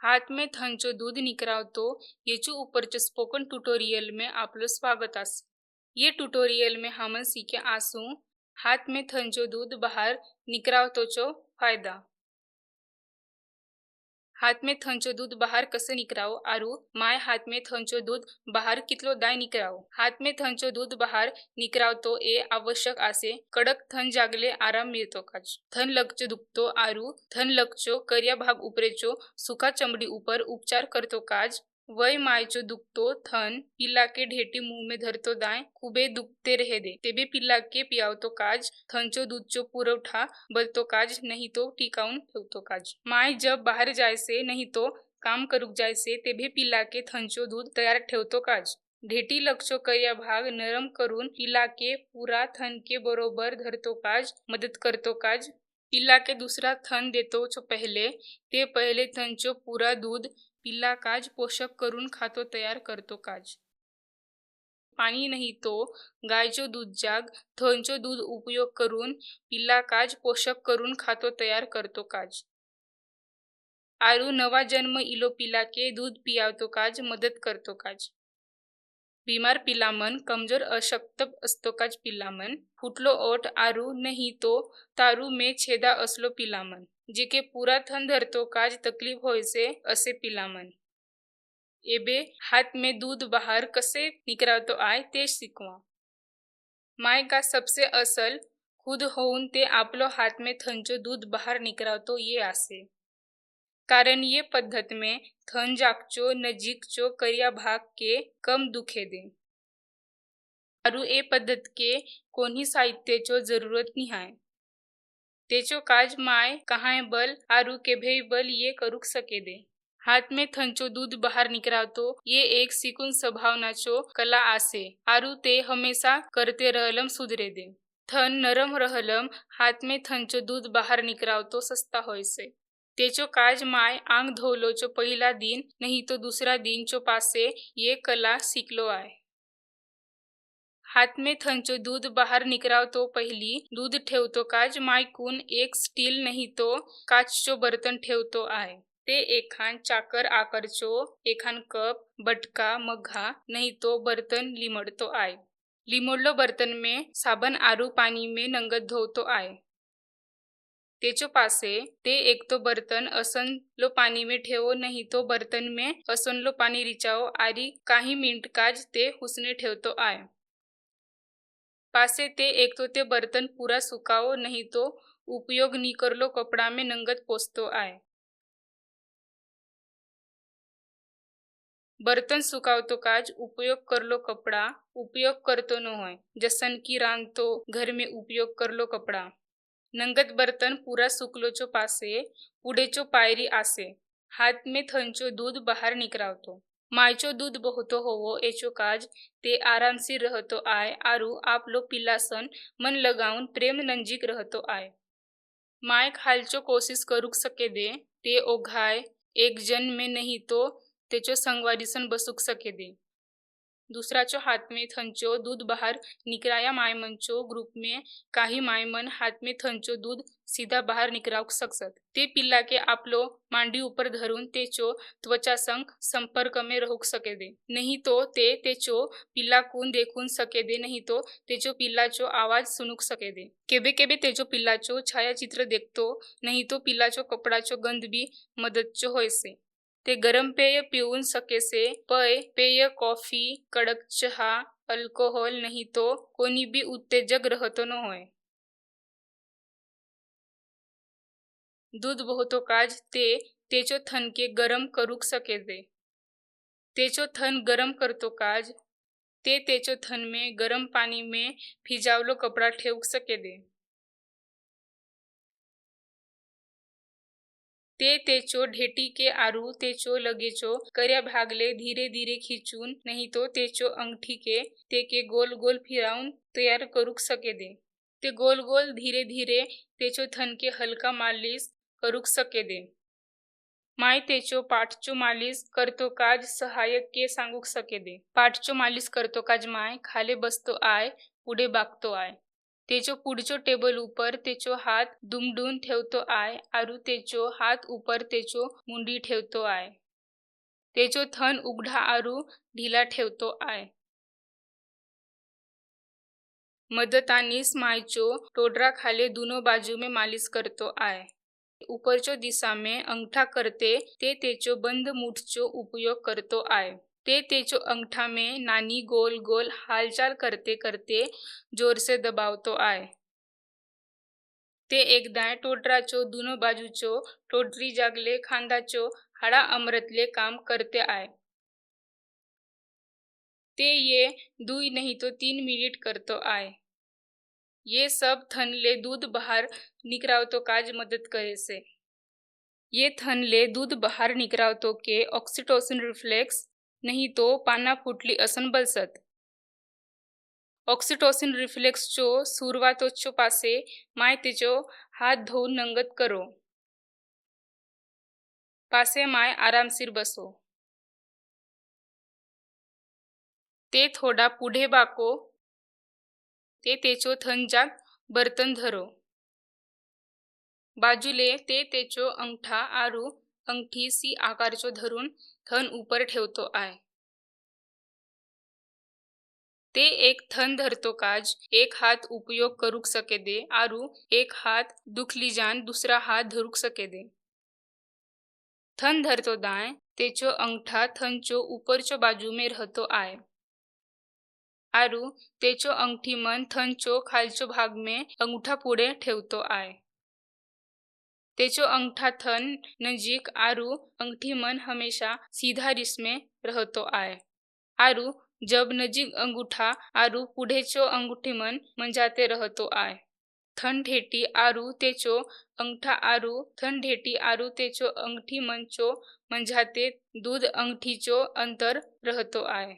हाथ में थंचो दूध निकरावतो येचु ऊपरचे स्पोकन ट्यूटोरियल में आपलं स्वागत आस। ये ट्यूटोरियल में हम सीखे आसू हाथ में थंचो दूध बाहर निकरावतोचो फायदा। हाथ में थंचो दूध बाहर कसं निकराव आरू माय हाथ में थंचो दूध बाहर कितलो दाय निकराव। हाथ में थंचो दूध बाहर निकरावतो ए आवश्यक आसे कडक थन जागले आराम मिळतो काज। थन लगचो दुखतो आरू थन लगचो करिया भाग उपरेचो सुखा चमड़ी ऊपर उपचार करतो काज। वय मायचो दुखतो थन पिल्ला के ढेटी मुंह में धरतो दाय खूबे दुखते रहे दे तेबे पिल्ला के पियावतो काज। थंचो दूधचो पुरवठा बदतो काज नहीं तो टिकाऊन ठेवतो काज। माय जब बाहर जायसे नहीं तो काम करूक जायसे तेबे पिल्ला के थंचो दूध तयार ठेवतो काज। ढेटी लगचो करिया भाग नरम करून पिल्ला के पूरा थन के बरोबर धरतो काज मदद करतो काज। पिल्ला के दूसरा थन देतो जो पहले ते पहले थंचो पूरा दूध पिल्ला काज पोषक करून खातो तयार करतो काज। पाणी नहीं तो गायचो दूध जाग थंचो दूध उपयोग करून पिल्ला काज पोषक करून खातो तयार करतो काज। आरू नवा जन्म इलो पिल्ला के दूध पियावतो काज मदद करतो काज। बीमार पिल्लामन कमजोर अशक्त असतो काज पिल्लामन फुटलो ओठ आरू नहीं तो तारू में छेदा असलो पिल्लामन जेके पूरा थन धरतो काज तकलीफ होयसे असे पिल्लामन। एबे हाथ में दूध बाहर कसे निकरावतो आय ते शिकवा। माय का सबसे असल खुद होऊन ते आपलो हाथ में थंचो दूध बाहर निकरावतो ये आसे। कारण ये पद्धत में थन जागचो नजीकचो करिया भाग के कम दुखे दे। आरू ए पद्धत के कोणी साहित्याचो जरूरत नहीं है। तेचो काज माय कहाय बल आरू केभेई बल ये करूक सके दे। हाथ में थंचो दूध बाहर निकरावतो ये एक सिकुन स्वभावनाचो कला आसे आरू ते हमेशा करते रहलम सुधरे दे। थन नरम रहलम हाथ में थंचो दूध बाहर निकरावतो सस्ता होयसे। तेचो काज माय आंग धोलोचो पहिला दिन नहीं तो दूसरा दिन चो पासे ये कला सीखलो आय। हाथ में थंचो दूध बाहर निकरावतो पहिली दूध ठेवतो काज माय कुन एक स्टील नहीं तो काचचो बर्तन ठेवतो आय। ते एखान चाकर आकारचो एखान कप बटका मग्घा नहीं तो बर्तन लिमड़तो आय। लिमड़लो बर्तन में साबन आरू पानी में नंगत धोतो आय। तेचो पासे ते एक तो बर्तन असन लो पानी में ठेवो नहीं तो बर्तन में असन लो पानी रिचाओ आरी काही मिनट काज ते हुसने ठेवतो आय। पासे ते एक तो ते बर्तन पूरा सुकाओ नहीं तो उपयोग नी करलो कपड़ा में नंगत पोसतो आय। बर्तन सुकावतो काज उपयोग करलो कपड़ा उपयोग करतो न होय जसन की रांधतो घर में उपयोग करलो कपड़ा। नंगत बर्तन पूरा सुकलोचो पासे पुढेचो पायरी आसे हाथ में थंचो दूध बाहर निकरावतो। मायचो दूध बहुतो होवो एचो काज ते आराम से रहतो आय आरू आपलो पिल्लासन मन लगाऊन प्रेम नंजीक रहतो आय। माय खालचो कोशिश करूक सके दे ते ओघाय एक जन में नहीं तो तेचो संगवारीसन बसूक सके दे। दूसराचो हाथ में थंचो दूध बाहर निकराया मायमनचो ग्रुप में काही मायमन हाथ में थंचो दूध सीधा बाहर निकरावक सकसत। ते पिल्ला के आपलो मांडी ऊपर धरून तेचो त्वचा संग संपर्क में रहूक सके दे। नहीं तो ते तेचो पिल्ला कुन देखून सके दे नहीं तो तेचो पिल्लाचो आवाज सुनुक सके दे। केबे केबे तेचो पिल्लाचो छायाचित्र देखतो नहीं तो पिल्लाचो कपड़ाचो गंध भी मदतचो होयसे। ते गरम पेय पिऊन सकेसे पेय कॉफी कडक चहा अल्कोहोल नहीं तो कोणी भी उत्तेजक रहतो न होय। दूध बहुतो काज ते तेचो थन के गरम करूक सके दे। तेचो थन गरम करतो काज ते तेचो थन में गरम पानी में भिजावलो कपड़ा ठेवूक सके दे। ते तेचो ढेटी के आरू तेचो लगेचो करिया भागले धीरे धीरे खींचून नहीं तो तेचो अंगठी के ते के गोल गोल फिराऊन तयार करूक सके दे। ते गोल गोल धीरे धीरे तेचो थन के हल्का मालिश करूक सके दे। माय तेचो पाठचो मालिश करतो काज सहायक के सांगूक सके दे। पाठचो मालिश करतो काज माय खाले बसतो आय पुढे बागतो आय। तेचो पुढचो टेबल ऊपर तेचो हाथ दुमडून ठेवतो आय आरु तेचो हाथ ऊपर तेचो मुंडी ठेवतो आय। तेचो थन उघडा आरु ढीला ठेवतो आय। मदतानीस मायचो टोडरा खाले दोनों बाजू में मालिश करतो आय। ऊपरचो दिशा में अंगठा करते ते तेचो बंद मुठचो उपयोग करतो आय। ते तेचो अंगठा में नानी गोल गोल हालचाल करते करते जोर से दबावतो आय। ते एकदाय टोडराचो दोनों बाजूचो टोडरी जागले खांदाचो हाडा अमरतले काम करते आय। ते ये 2 नहीं तो 3 मिनिट करतो आय। ये सब थनले दूध बाहर निकरावतो काज मदद करे से। ये थनले दूध बाहर निकरावतो के ऑक्सिटोसिन रिफ्लेक्स नहीं तो पाना फुटली असन बलसत। ऑक्सिटोसिन रिफ्लेक्सचो सुरुवातोच्चो पासे माय तेचो हाथ धोऊन नंगत करो। पासे माय आरामसीर बसो। ते थोडा पुढे बाको ते तेचो थनजाक बर्तन धरो। बाजूले ते तेचो अंगठा आरु अंगठी सी आकारचो धरून थन ऊपर ठेवतो आय। ते एक थन धरतो काज एक हाथ उपयोग करूक सके दे आरु एक हाथ दुखली जान दूसरा हाथ धरुक सके दे। थन धरतो दाय तेचो अंगठा थनचो ऊपरचो बाजू में रहतो आय आरु तेचो अंगठी मन थनचो खालचो भाग में अंगूठा पुढे ठेवतो आय। तेचो अंगठा थन नजीक आरु अंगठी मन हमेशा सीधा रिस में रहतो आय आरु जब नजीक अंगूठा आरु पुढेचो अंगूठी मन मंजाते रहतो आय। थन ढेटी आरु तेचो अंगठा आरु थन ढेटी आरु तेचो अंगठी मंचो मंजाते दूध अंगठीचो अंतर रहतो आय।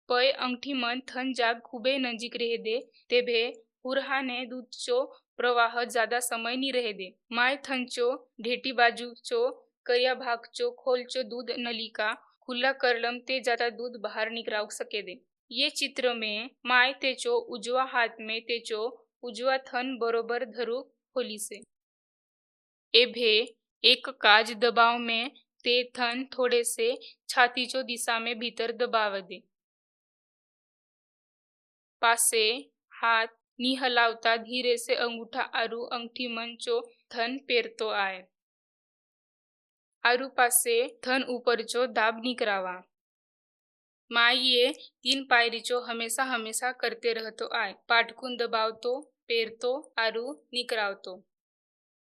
पय अंगठी मन थन जाग खूबे नजीक रहे दे तेभे पुरहाने दूधचो प्रवाह ज्यादा समय नी रहे दे। माय थनचो ढेटी बाजूचो करिया भागचो खोलचो दूध नलिका खुला करलम ते ज्यादा दूध बाहर निकराव सके दे। ये चित्र में माय तेचो उजवा हाथ में तेचो उजवा थन बरोबर धरू खोली से। एभे एक काज दबाव में ते थन थोड़े से छातीचो दिशा में भीतर दबाव दे। पासे हाथ नी हलावता धीरे से अंगूठा आरु अंगठी मंचो थन पेरतो आय आरु पासे थन ऊपरचो दाब निकरावा। माय ये 3 पायरीचो हमेशा हमेशा करते रहतो आय। पाटकून दबावतो पेरतो आरु निकरावतो।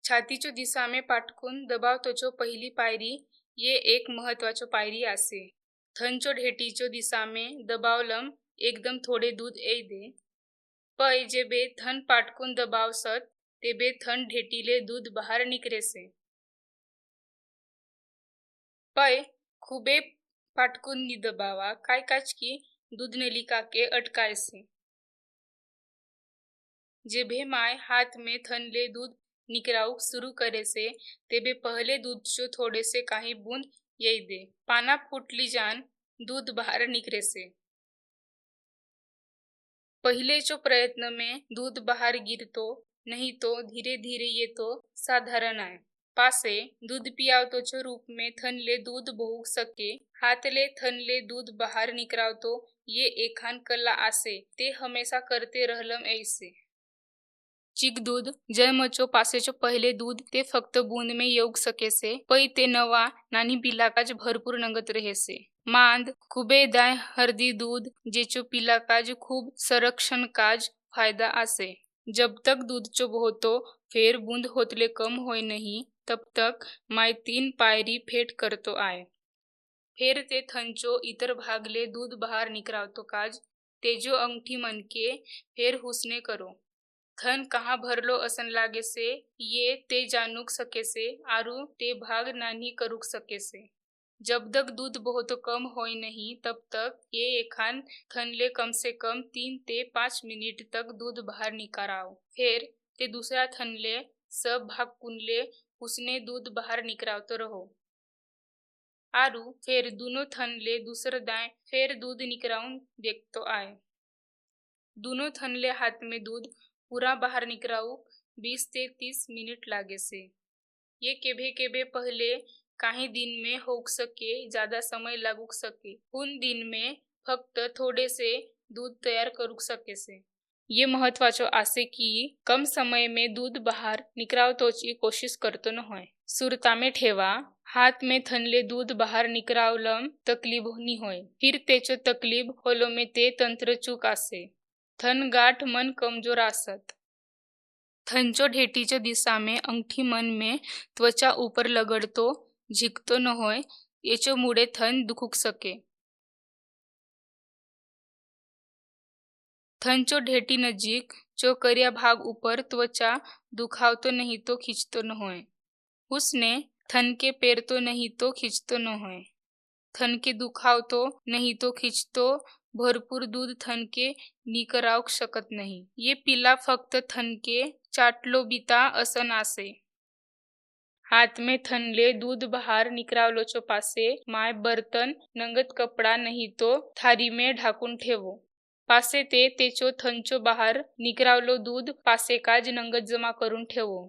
छातीचो दिशा में पाटकून दबावतोचो पहिली पायरी ये एक महत्वाचो पायरी आसे। थनचो ढेटीचो दिशा में दबावलम एकदम थोड़े दूध ए दे। पय जेबे थन पाटकून दबावसत तेबे थन ढेटीले दूध बाहर निकरे से। पय खूबे पाटकून नी दबावा काय काज की दूध नलिका के अटकाय से। जेबे माय हाथ में थनले दूध निकराउक शुरू करे से तेबे पहले दूधचो थोड़े से काही बूंद यई दे। पाना फुटली जान दूध बाहर निकरे से। पहिलेचो प्रयत्न में दूध बाहर गिरतो नहीं तो धीरे धीरे ये तो साधारण आहे। पासे दूध पियावतोचो रूप में थनले दूध बहु सके हाथले थनले दूध बाहर निकरावतो ये एखान कला आसे ते हमेशा करते रहलम ऐसे। चिक दूध जन्मचो पासेचो पहिले दूध ते फक्त बूंद में येऊक सके से पै ते नवा नानी पिलाकाज भरपूर नंगत रहे से। मांद खूबे दाय हरदी दूध जेचो पिलाकाज खूब संरक्षण काज फायदा आसे। जब तक दूध चो बहुतो फेर बूंद होतले कम होय नहीं तब तक माय 3 पायरी फेट करतो आय। फेर ते थनचो इतर भागले दूध बाहर निकरावतो काज तेजो अंगठी मनके फेर हुसने करो। थन कहाँ भरलो असन लागे से ये ते जानूक सके से आरु ते भाग नानी करुक सके से। जब तक दूध बहुत कम होय नहीं तब तक ये एखान थनले कम से कम 3 ते 5 मिनट तक दूध बाहर निकाराव। फिर ते दूसरा थनले सब भाग कुनले उसने दूध बाहर निकरावतो रहो आरु फिर दोनों थनले दूसर दाएं फिर दूध निकराउन देखतो आए। दोनों थनले हाथ में दूध पूरा बाहर निकराऊ 20 से 30 मिनट लागे से। ये केभे केभे पहले काही दिन में हो सके, ज्यादा समय लागू सके। उन दिन में फक्त थोडे से दूध तयार करू सके से। ये महत्वाचो आसे की कम समय में दूध बाहर निकरावतोची कोशिश करतो न होय। सुरता में ठेवा, हाथ में थनले दूध बाहर निकरावलम तकलीफ नी होय। फिर तेचो तकलीफ होलो में ते तंत्र चूक आसे। थन गाठ मन कमजोर आसत। थंचो ढेटीच्या दिशा में अंगठी मन में त्वचा ऊपर लगड़तो झिकतो न होय, येचो मुड़े थन दुखुक सके। थंचो ढेटी नजीक जो करिया भाग ऊपर त्वचा दुखावतो नहीं तो खींचतो न होय। उसने थन के पेरतो नहीं तो खींचतो न होय। थन के दुखावतो नहीं तो खींचतो, भरपूर दूध थन के निकराव शकत नहीं। ये पिला फक्त थन के चाटलो बीता असन आसे। हाथ में थनले दूध बाहर निकरावलो चो पासे माय बर्तन नंगत कपड़ा नहीं तो थारी में ढाकून ठेवो। पासे ते तेचो थंचो बाहर निकरावलो दूध पासे काज नंगत जमा करून ठेवो।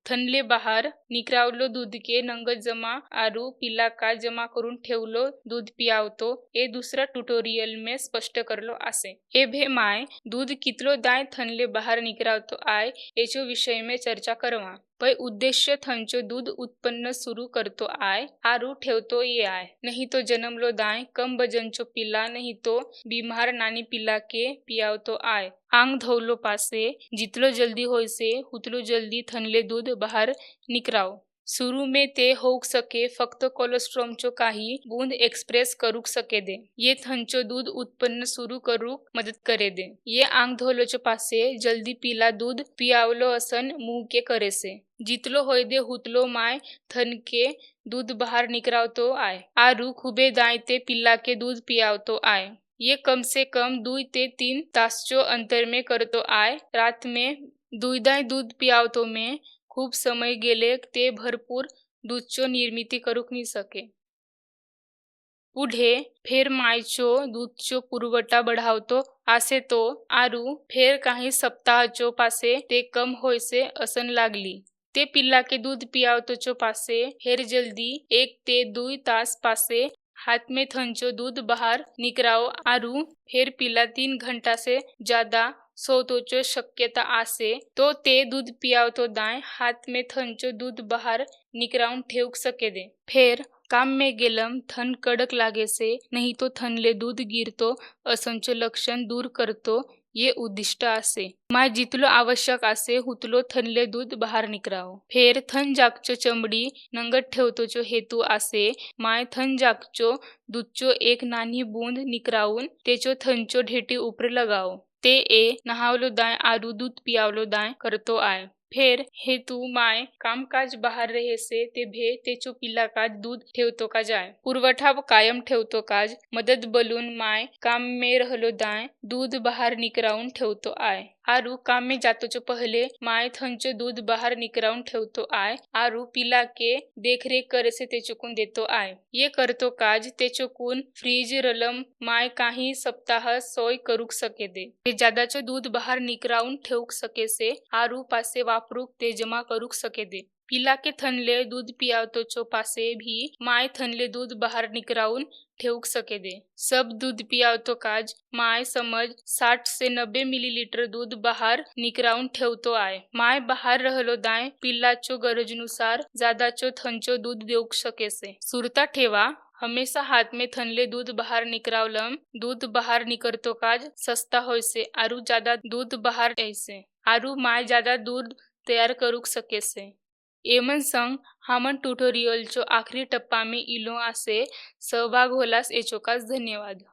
थनले बाहर निकरावलो दूध के नंगत जमा आरु पिला का जमा करून ठेवलो दूध पियावतो, ए दूसरा ट्यूटोरियल में स्पष्ट करलो आसे। ए भे माय दूध कितलो दाय थनले बाहर निकरावतो आय एचो विषय में चर्चा करवा। पै उद्देश्य थंचो दूध उत्पन्न शुरू करतो आय आरु ठेवतो ये आय। नहीं तो जन्मलो दाय कम वजनचो पिला नहीं तो बीमार नानी पिला के पियावतो आय। आंग धोवलो पासे जितलो जल्दी होय से उतलो जल्दी थनले दूध बाहर निकराव। शुरू में ते होक सके फक्त कोलेस्ट्रॉम चो काही बूंद एक्सप्रेस करूक सके दे। ये थंचो दूध उत्पन्न शुरू करूक मदद करे दे। ये आंग धोलो चो पासे जल्दी पीला दूध पियावलो असन मुंह के करे से। जितलो होय दे हुतलो माय थन के दूध बाहर निकरावतो आय आरु खूबे दायते पिल्ला के दूध पियावतो आय। ये कम से कम 2 से 3 तासचो अंतर में करतो आय। रात में दुईदाय दूध पियावतो में खूब समय गेले ते भरपूर दूधचो निर्मिती करूक नी सके। पुढे फेर मायचो दूधचो पुरवठा बढ़ावतो आसे तो आरु फेर काही सप्ताहचो पासे ते कम होय से असन लागली। ते पिल्ला के दूध पियावतो चो पासे फेर जल्दी 1 से 2 तास पासे हाथ में थंचो दूध बाहर निकराओ आरु फेर पिला 3 घंटा से ज्यादा सोतोचो शक्यता आसे तो ते दूध पियावतो दाय हाथ में थंचो दूध बाहर निकराउन ठेवक सके दे। फेर काम में गेलम थन कडक लागे से नहीं तो थनले दूध गिरतो असंचो लक्षण दूर करतो, ये उद्दिष्ट आसे। माय जितलो आवश्यक आसे हुतलो थनले दूध बाहर निकराव। फेर थन जागचो चमड़ी नंगत ठेवतोचो हेतू आसे माय थन जागचो दूधचो एक नानी बूंद निकरावून तेचो थंचो ढेटी ऊपर लगाओ। ते ए नहावलो दाय आरु दूध पियावलो दाय करतो आय। फेर हेतु माय कामकाज बाहर रहे से ते भे तेचो पिला काज दूध ठेवतो का जाय। पुरवठा कायम ठेवतो काज मदद बलून माय काम में रहलो दाय दूध बाहर निकराउन ठेवतो आय। आरु काम में जातो चो पहले माय थंचो दूध बाहर निकराउन ठेवतो आय आरु पिला के देखरेख करे से तेचोकुन देतो आय। ये करतो काज तेचोकुन फ्रीज रलम माय काही सप्ताह सोय करूक सके दे। ते ज्यादाचो दूध बाहर निकराउन ठेवक सके से आरु पासे वापरूक ते जमा करूक सके दे। पिला के थनले दूध पियावतो चो पासे भी माय थनले दूध बाहर निकराउन ठेवक सके दे। सब दूध पियावतो काज माय समझ 60 से 90 मिलीलीटर दूध बाहर निकराउन ठेवतो आय। माय बाहर रहलो दाय पिल्लाचो गरजनुसार ज्यादाचो थंचो दूध देऊक सके से। सुरता ठेवा हमेशा हाथ में थनले दूध बाहर निकरावलम दूध बाहर निकरतो काज सस्ता होय से आरु ज्यादा दूध बाहर ऐसे आरु माय ज्यादा दूध तैयार करूक सके से। एमन संग हमन ट्यूटोरियल चो आखिरी टप्पा में इलो आसे। सहभाग होलास एचोकास धन्यवाद।